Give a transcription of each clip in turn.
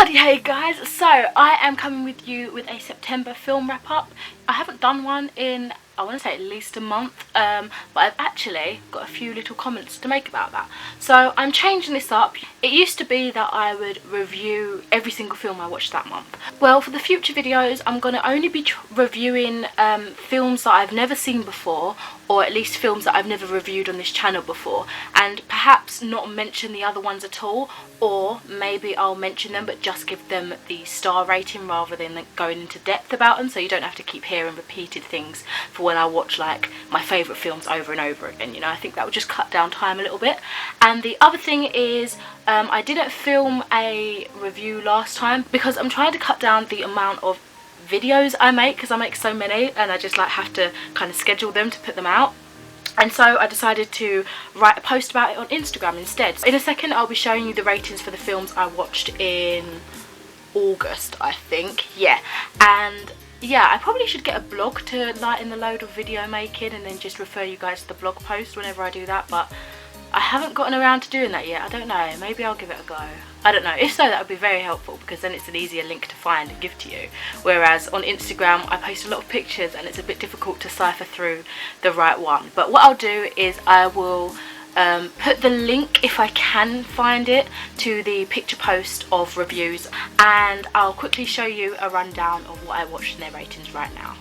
Howdee-haie guys, so I am coming with you with a September film wrap up. I haven't done one in, I want to say at least a month, but I've actually got a few little comments to make about that. So I'm changing this up. It used to be that I would review every single film I watched that month. Well, for the future videos I'm going to only be reviewing films that I've never seen before, or at least films that I've never reviewed on this channel before, and perhaps not mention the other ones at all, or maybe I'll mention them but just give them the star rating rather than going into depth about them, so you don't have to keep hearing repeated things for when I watch like my favourite films over and over again, you know. I think that would just cut down time a little bit. And the other thing is I didn't film a review last time because I'm trying to cut down the amount of videos I make, because I make so many and I just like have to kind of schedule them to put them out. And so I decided to write a post about it on Instagram instead. In a second I'll be showing you the ratings for the films I watched in August, I think. Yeah, and yeah, I probably should get a blog to lighten the load of video making and then just refer you guys to the blog post whenever I do that, but I haven't gotten around to doing that yet. I don't know, maybe I'll give it a go. I don't know. If so, that would be very helpful because then it's an easier link to find and give to you. Whereas on Instagram, I post a lot of pictures and it's a bit difficult to cipher through the right one. But what I'll do is I will put the link, if I can find it, to the picture post of reviews, and I'll quickly show you a rundown of what I watched in their ratings right now.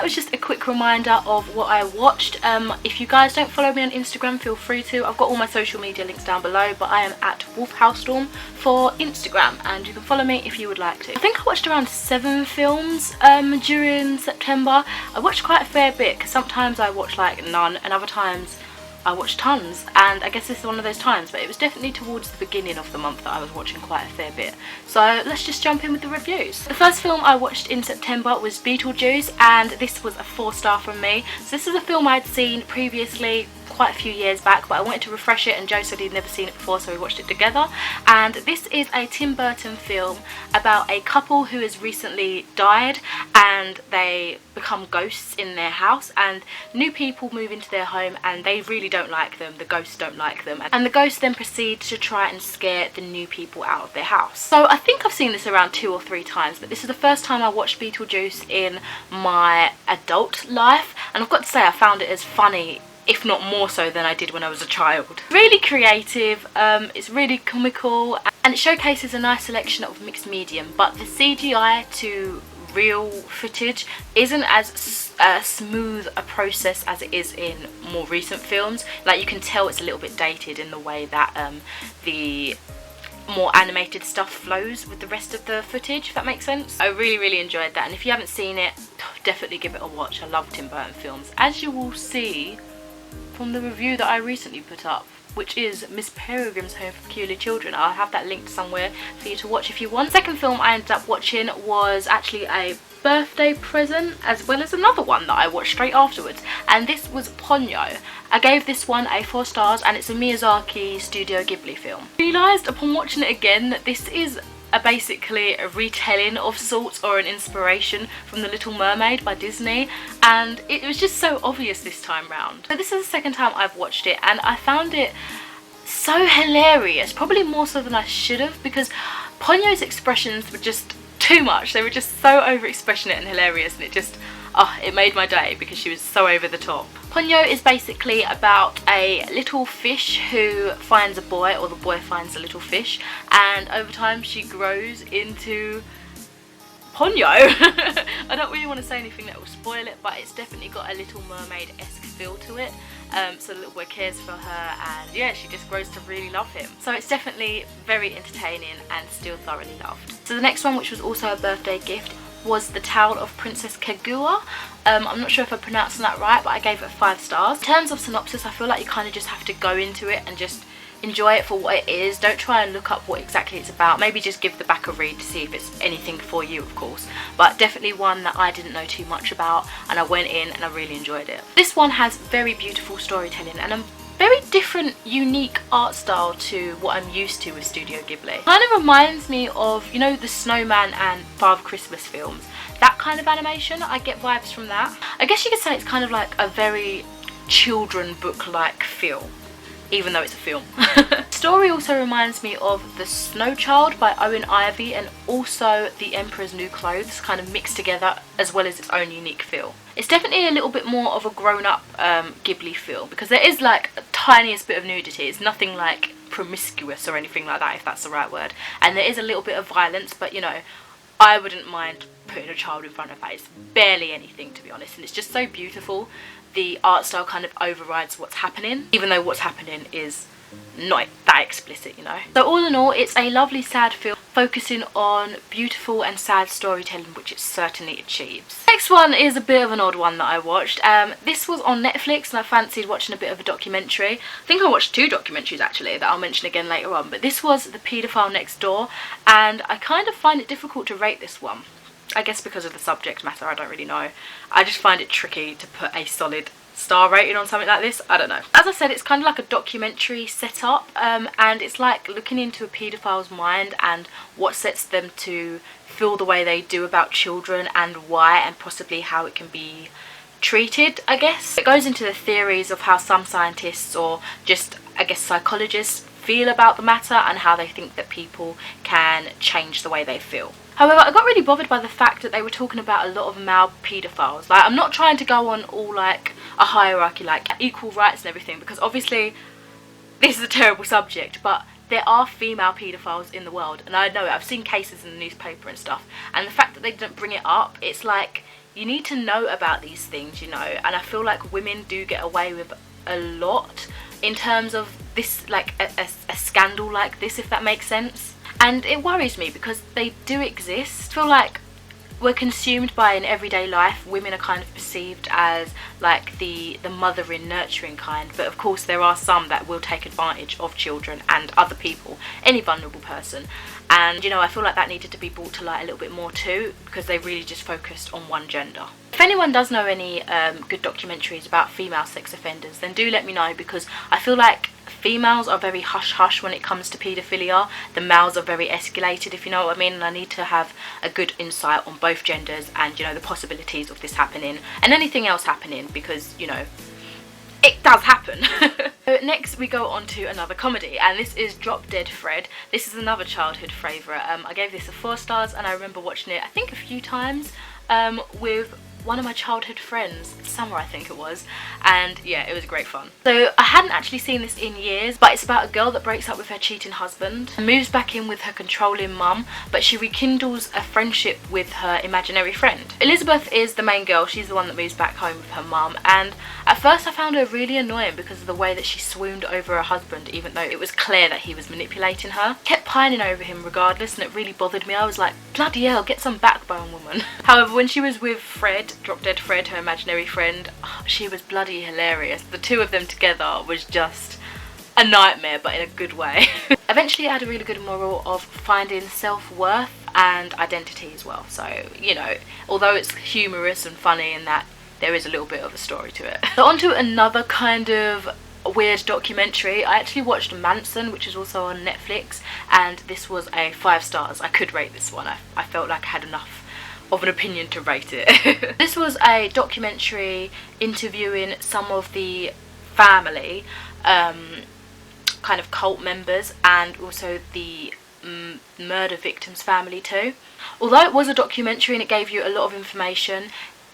Just a quick reminder of what I watched. If you guys don't follow me on Instagram, feel free to. I've got all my social media links down below, but I am at HardcoreCupcakeHailstorm for Instagram, and you can follow me if you would like to. I think I watched around 7 films during September. I watched quite a fair bit because sometimes I watch like none and other times I watched tons, and I guess this is one of those times, but it was definitely towards the beginning of the month that I was watching quite a fair bit. So let's just jump in with the reviews. The first film I watched in September was Beetlejuice, and this was a 4-star from me. So this is a film I'd seen previously quite a few years back, but I wanted to refresh it, and Joe said he'd never seen it before, so we watched it together. And this is a Tim Burton film about a couple who has recently died and they become ghosts in their house, and new people move into their home and they really don't like them. The ghosts don't like them, and the ghosts then proceed to try and scare the new people out of their house. So I think I've seen this around 2 or 3 times, but this is the first time I watched Beetlejuice in my adult life, and I've got to say I found it as funny, if not more so, than I did when I was a child. Really creative, it's really comical, and it showcases a nice selection of mixed medium, but the CGI to real footage isn't as smooth a process as it is in more recent films. Like, you can tell it's a little bit dated in the way that the more animated stuff flows with the rest of the footage, if that makes sense. I really enjoyed that, and if you haven't seen it, definitely give it a watch. I love Tim Burton films, as you will see from the review that I recently put up, which is Miss Peregrine's Home for Peculiar Children. I'll have that linked somewhere for you to watch if you want. The second film I ended up watching was actually a birthday present, as well as another one that I watched straight afterwards, and this was Ponyo. I gave this one a 4 stars, and it's a Miyazaki Studio Ghibli film. I realised upon watching it again that this is basically a retelling of sorts, or an inspiration from The Little Mermaid by Disney, and it was just so obvious this time round. So this is the second time I've watched it, and I found it so hilarious, probably more so than I should have, because Ponyo's expressions were just too much. They were just so over expressionate and hilarious, and it just, it made my day because she was so over the top. Ponyo is basically about a little fish who finds a boy, or the boy finds a little fish, and over time she grows into Ponyo. I don't really want to say anything that will spoil it, but it's definitely got a Little Mermaid-esque feel to it. So the little boy cares for her, and yeah, she just grows to really love him. So it's definitely very entertaining and still thoroughly loved. So the next one, which was also a birthday gift, was The Tale of Princess Kaguya. I'm not sure if I'm pronouncing that right, but I gave it 5 stars. In terms of synopsis, I feel like you kind of just have to go into it and just enjoy it for what it is. Don't try and look up what exactly it's about. Maybe just give the back a read to see if it's anything for you, of course. But definitely one that I didn't know too much about, and I went in and I really enjoyed it. This one has very beautiful storytelling and a very different, unique art style to what I'm used to with Studio Ghibli. Kind of reminds me of, you know, the Snowman and Father Christmas films. That kind of animation, I get vibes from that. I guess you could say it's kind of like a very children book-like feel, even though it's a film. Story also reminds me of The Snow Child by Owen Ivey, and also The Emperor's New Clothes, kind of mixed together, as well as its own unique feel. It's definitely a little bit more of a grown-up Ghibli feel, because there is like a tiniest bit of nudity. It's nothing like promiscuous or anything like that, if that's the right word. And there is a little bit of violence, but you know, I wouldn't mind putting a child in front of that. It's barely anything, to be honest, and it's just so beautiful. The art style kind of overrides what's happening, even though what's happening is not that explicit, you know. So all in all, it's a lovely sad film focusing on beautiful and sad storytelling, which it certainly achieves. Next one is a bit of an odd one that I watched. This was on Netflix and I fancied watching a bit of a documentary. I think I watched 2 documentaries actually that I'll mention again later on, but this was The Paedophile Next Door, and I kind of find it difficult to rate this one. I guess because of the subject matter, I don't really know. I just find it tricky to put a solid star rating on something like this. I don't know. As I said, it's kind of like a documentary setup, and it's like looking into a paedophile's mind and what sets them to feel the way they do about children and why, and possibly how it can be treated, I guess. It goes into the theories of how some scientists, or just I guess psychologists, feel about the matter and how they think that people can change the way they feel. However, I got really bothered by the fact that they were talking about a lot of male paedophiles. Like, I'm not trying to go on all like a hierarchy, like equal rights and everything, because obviously this is a terrible subject, but there are female paedophiles in the world, and I know it. I've seen cases in the newspaper and stuff, and the fact that they didn't bring it up, it's like, you need to know about these things, you know. And I feel like women do get away with a lot in terms of this, like a scandal like this, if that makes sense. And it worries me because they do exist. I feel like we're consumed by, in everyday life, women are kind of perceived as like the mothering, nurturing kind, but of course there are some that will take advantage of children and other people, any vulnerable person. And you know, I feel like that needed to be brought to light a little bit more too, because they really just focused on one gender. If anyone does know any good documentaries about female sex offenders, then do let me know, because I feel like females are very hush-hush when it comes to paedophilia. The males are very escalated, if you know what I mean, and I need to have a good insight on both genders and, you know, the possibilities of this happening and anything else happening, because, you know, it does happen. So next we go on to another comedy, and this is Drop Dead Fred. This is another childhood favourite. I gave this a 4 stars, and I remember watching it I think a few times with one of my childhood friends, Summer I think it was, and yeah, it was great fun. So I hadn't actually seen this in years, but it's about a girl that breaks up with her cheating husband and moves back in with her controlling mum, but she rekindles a friendship with her imaginary friend. Elizabeth is the main girl. She's the one that moves back home with her mum, and at first I found her really annoying because of the way that she swooned over her husband, even though it was clear that he was manipulating her. Kept pining over him regardless, and it really bothered me. I was like, bloody hell, get some backbone, woman. However, when she was with Fred, Drop Dead Fred, her imaginary friend, she was bloody hilarious. The two of them together was just a nightmare, but in a good way. Eventually it had a really good moral of finding self-worth and identity as well. So, you know, although it's humorous and funny and that, there is a little bit of a story to it. So on to another kind of weird documentary. I actually watched Manson, which is also on Netflix, and this was a 5 stars. I could rate this one. I felt like I had enough of an opinion to rate it. This was a documentary interviewing some of the family, kind of cult members, and also the murder victims' family too. Although it was a documentary and it gave you a lot of information,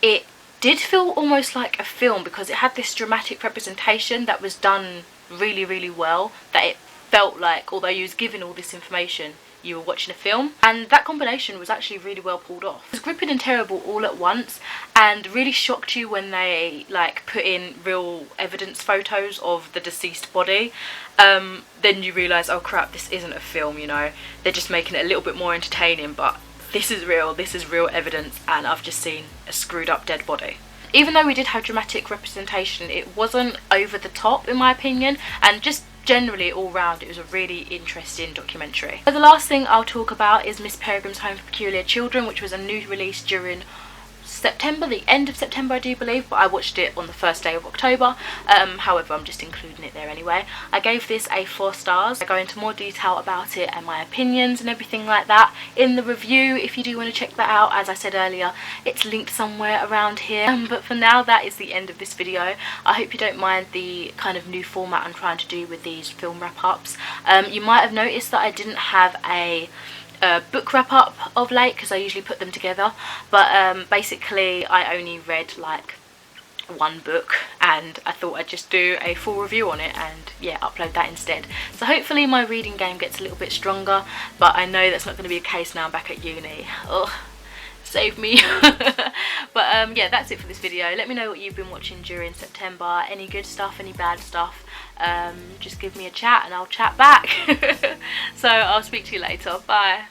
it did feel almost like a film, because it had this dramatic representation that was done really, really well, that it felt like, although you was given all this information, you were watching a film. And that combination was actually really well pulled off. It was gripping and terrible all at once, and really shocked you when they like put in real evidence photos of the deceased body. Then you realise, oh crap, this isn't a film, you know, they're just making it a little bit more entertaining, but this is real evidence, and I've just seen a screwed up dead body. Even though we did have dramatic representation, it wasn't over the top in my opinion, and just generally all round it was a really interesting documentary. So the last thing I'll talk about is Miss Peregrine's Home for Peculiar Children, which was a new release during September, the end of September I do believe, but I watched it on the first day of October. However, I'm just including it there anyway. I gave this a 4 stars. I go into more detail about it and my opinions and everything like that in the review if you do want to check that out. As I said earlier, it's linked somewhere around here. But for now, that is the end of this video. I hope you don't mind the kind of new format I'm trying to do with these film wrap-ups. You might have noticed that I didn't have a book wrap up of late because I usually put them together, but basically I only read like one book and I thought I'd just do a full review on it and yeah, upload that instead. So hopefully my reading game gets a little bit stronger, but I know that's not going to be the case now I'm back at uni. Ugh, save me. But yeah, that's it for this video. Let me know what you've been watching during September, any good stuff, any bad stuff. Just give me a chat and I'll chat back. So I'll speak to you later. Bye.